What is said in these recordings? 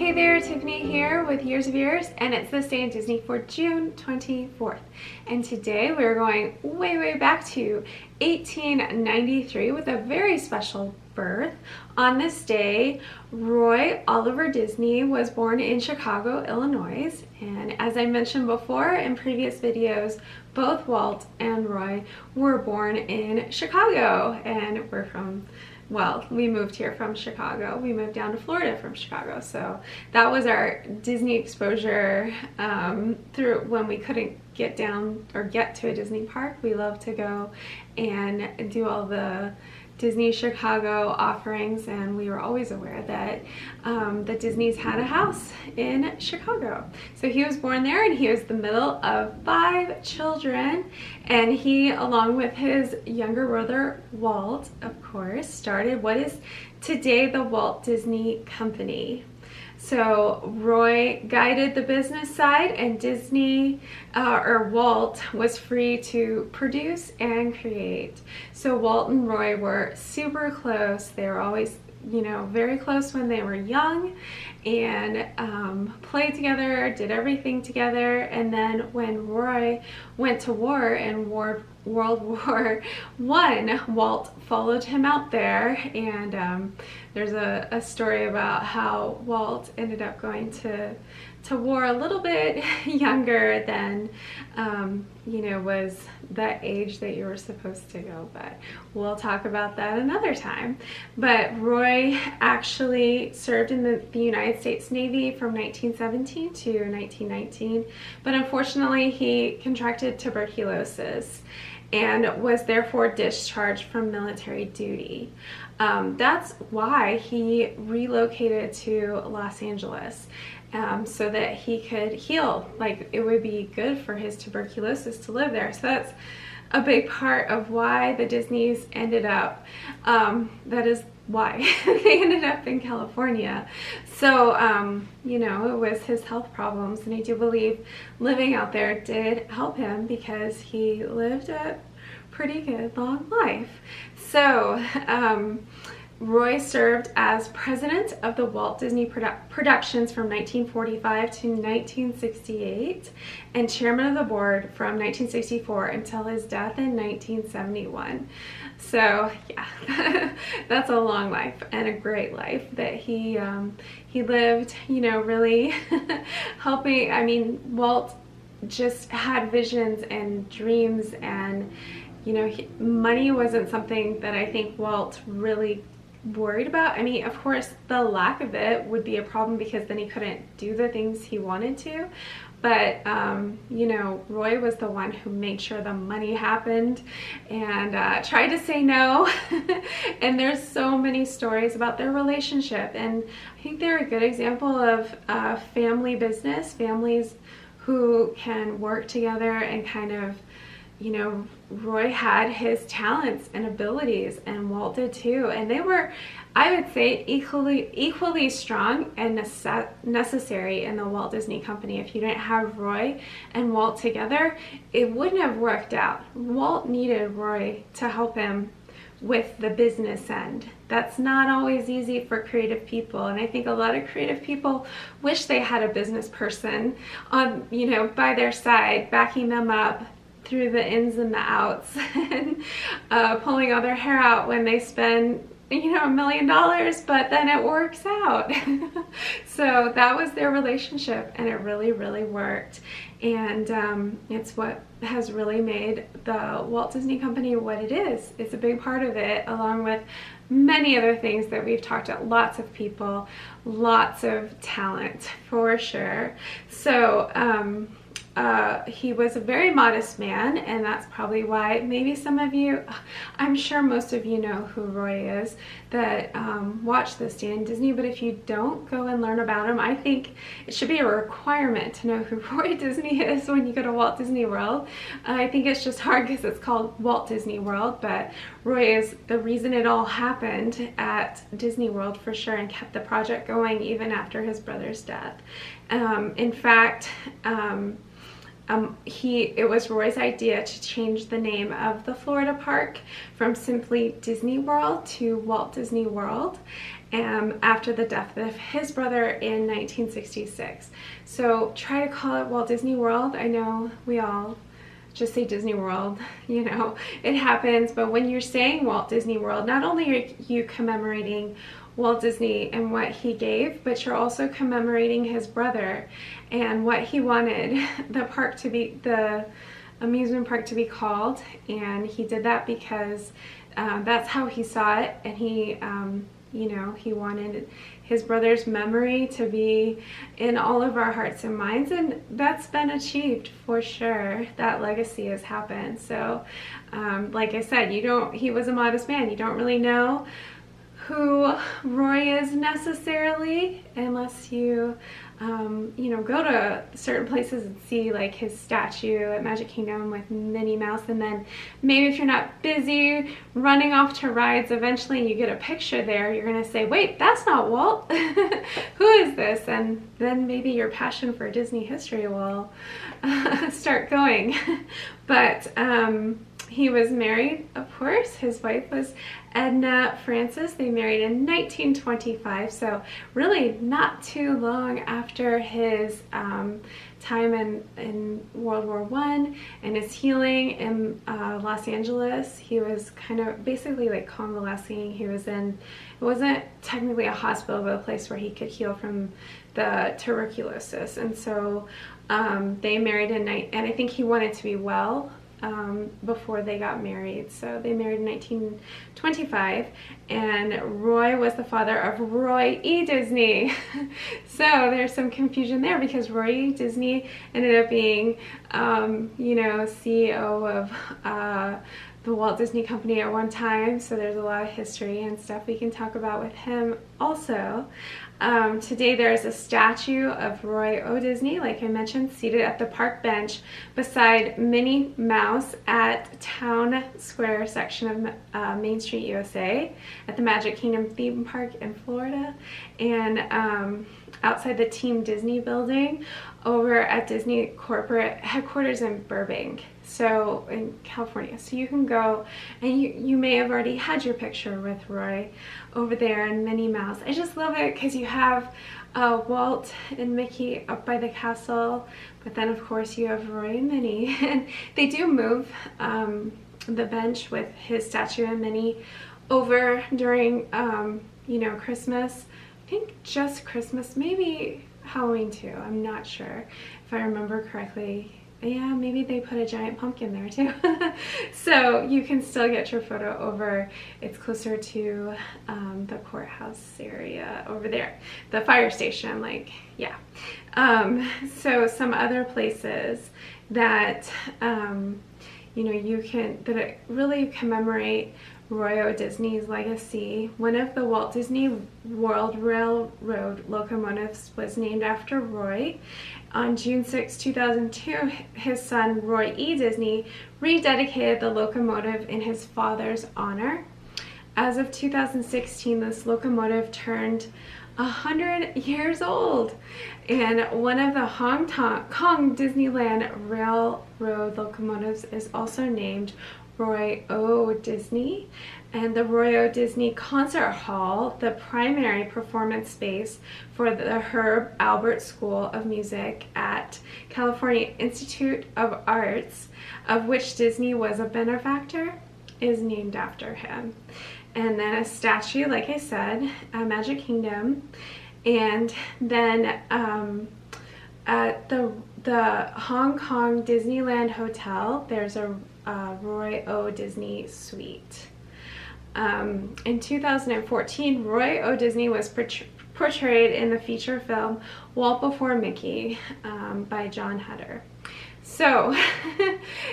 Hey there, Tiffany here with Years of Years, and it's this day in Disney for June 24th. And today we're going way back to 1893 with a very special birth. On this day, Roy Oliver Disney was born in Chicago, Illinois. And as I mentioned before in previous videos, both Walt and Roy were born in Chicago, and we're from, well, we moved here from Chicago. We moved down to Florida from Chicago. So that was our Disney exposure through when we couldn't get down or get to a Disney park. We love to go and do all the Disney Chicago offerings, and we were always aware that the Disneys had a house in Chicago. So he was born there, and he was the middle of 5 children, and he, along with his younger brother Walt, of course, started what is today the Walt Disney Company. So Roy guided the business side, and Disney, or Walt, was free to produce and create. So Walt and Roy were super close. They were always, you know, very close when they were young, and played together, did everything together. And then when Roy went to war in World War I, Walt followed him out there, and there's a story about how Walt ended up going to war a little bit younger than you know, was that age that you were supposed to go, but we'll talk about that another time. But Roy actually served in the United States Navy from 1917 to 1919, but unfortunately he contracted tuberculosis and was therefore discharged from military duty. That's why he relocated to Los Angeles, so that he could heal. Like, it would be good for his tuberculosis to live there. So that's a big part of why the Disneys ended up, that is why they ended up in California. So, you know, it was his health problems, and I do believe living out there did help him because he lived a pretty good long life. So, Roy served as president of the Walt Disney Productions from 1945 to 1968 and chairman of the board from 1964 until his death in 1971. So yeah, that's a long life and a great life that he lived, you know, really helping. I mean, Walt just had visions and dreams, and you know, money wasn't something that I think Walt really worried about. I mean, of course, the lack of it would be a problem because then he couldn't do the things he wanted to. But, you know, Roy was the one who made sure the money happened and tried to say no. And there's so many stories about their relationship. And I think they're a good example of family business, families who can work together and kind of, you know, Roy had his talents and abilities, and Walt did too, and they were, I would say, equally strong and necessary in the Walt Disney Company. If you didn't have Roy and Walt together, it wouldn't have worked out. Walt needed Roy to help him with the business end. That's not always easy for creative people, and I think a lot of creative people wish they had a business person on, you know, by their side, backing them up through the ins and the outs, and pulling all their hair out when they spend, you know, $1 million, but then it works out. So that was their relationship, and it really worked. And it's what has really made the Walt Disney Company what it is. It's a big part of it, along with many other things that we've talked about. Lots of people, lots of talent, for sure. So he was a very modest man, and that's probably why maybe some of you, I'm sure most of you know who Roy is that watch this day in Disney, but if you don't, go and learn about him. I think it should be a requirement to know who Roy Disney is when you go to Walt Disney World. I think it's just hard because it's called Walt Disney World, but Roy is the reason it all happened at Disney World for sure, and kept the project going even after his brother's death. In fact, it was Roy's idea to change the name of the Florida park from simply Disney World to Walt Disney World after the death of his brother in 1966. So try to call it Walt Disney World. I know we all just say Disney World, you know, it happens, but when you're saying Walt Disney World, not only are you commemorating Walt Disney and what he gave, but you're also commemorating his brother and what he wanted the park to be, the amusement park to be called. And he did that because that's how he saw it, and he you know, he wanted his brother's memory to be in all of our hearts and minds, and that's been achieved for sure. That legacy has happened. So like I said, he was a modest man. You don't really know who Roy is necessarily unless you you know, go to certain places and see like his statue at Magic Kingdom with Minnie Mouse, and then maybe if you're not busy running off to rides, eventually you get a picture there, you're gonna say, wait, that's not Walt. Who is this? And then maybe your passion for Disney history will start going. But he was married, of course. His wife was Edna Francis. They married in 1925, so really not too long after his time in World War I and his healing in Los Angeles. He was kind of basically like convalescing. He was in, it wasn't technically a hospital, but a place where he could heal from the tuberculosis. And so they married and I think he wanted to be well before they got married. So they married in 1925, and Roy was the father of Roy E. Disney. So there's some confusion there because Roy E. Disney ended up being, you know, CEO of the Walt Disney Company at one time. So there's a lot of history and stuff we can talk about with him also. Today there's a statue of Roy O. Disney, like I mentioned, seated at the park bench beside Minnie Mouse at Town Square section of Main Street, USA, at the Magic Kingdom theme park in Florida, and outside the Team Disney building over at Disney corporate headquarters in Burbank, so in California. So you can go, and you may have already had your picture with Roy over there and Minnie Mouse. I just love it because you have Walt and Mickey up by the castle, but then of course you have Roy and Minnie, and they do move the bench with his statue and Minnie over during you know, Christmas. I think just Christmas, maybe Halloween too, I'm not sure if I remember correctly. Yeah, maybe they put a giant pumpkin there too. So you can still get your photo over. It's closer to the courthouse area over there, the fire station, like, yeah. So some other places that you know, you can, that really commemorate Roy O. Disney's legacy. One of the Walt Disney World Railroad locomotives was named after Roy. On June 6, 2002, his son Roy E. Disney rededicated the locomotive in his father's honor. As of 2016, this locomotive turned 100 years old, and one of the Hong Kong Disneyland Railroad locomotives is also named Roy O. Disney, and the Roy O. Disney Concert Hall, the primary performance space for the Herb Alpert School of Music at California Institute of Arts, of which Disney was a benefactor, is named after him. And then a statue, like I said, at Magic Kingdom, and then at the Hong Kong Disneyland Hotel, there's a Roy O. Disney suite. In 2014, Roy O. Disney was portrayed in the feature film Walt Before Mickey by John Heder. So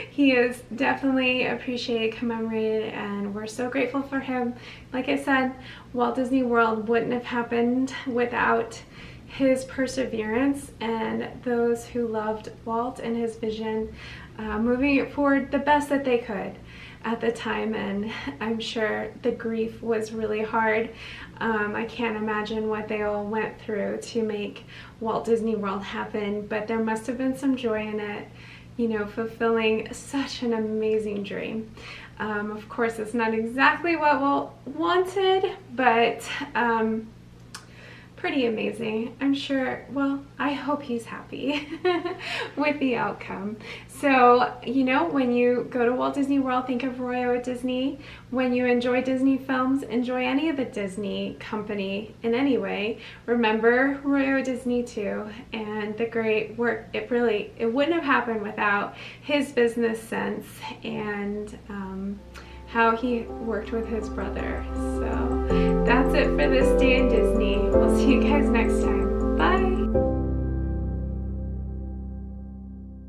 he is definitely appreciated, commemorated, and we're so grateful for him. Like I said, Walt Disney World wouldn't have happened without his perseverance and those who loved Walt and his vision, moving it forward the best that they could at the time. And I'm sure the grief was really hard. I can't imagine what they all went through to make Walt Disney World happen, but there must have been some joy in it. you know, fulfilling such an amazing dream. Of course, it's not exactly what Walt wanted, but pretty amazing. I'm sure, well, I hope he's happy with the outcome. So, you know, when you go to Walt Disney World, think of Royo at Disney. When you enjoy Disney films, enjoy any of the Disney company in any way. Remember Royo Disney too, and the great work. It wouldn't have happened without his business sense and how he worked with his brother. So that's it for this day in Disney. We'll see you guys next time.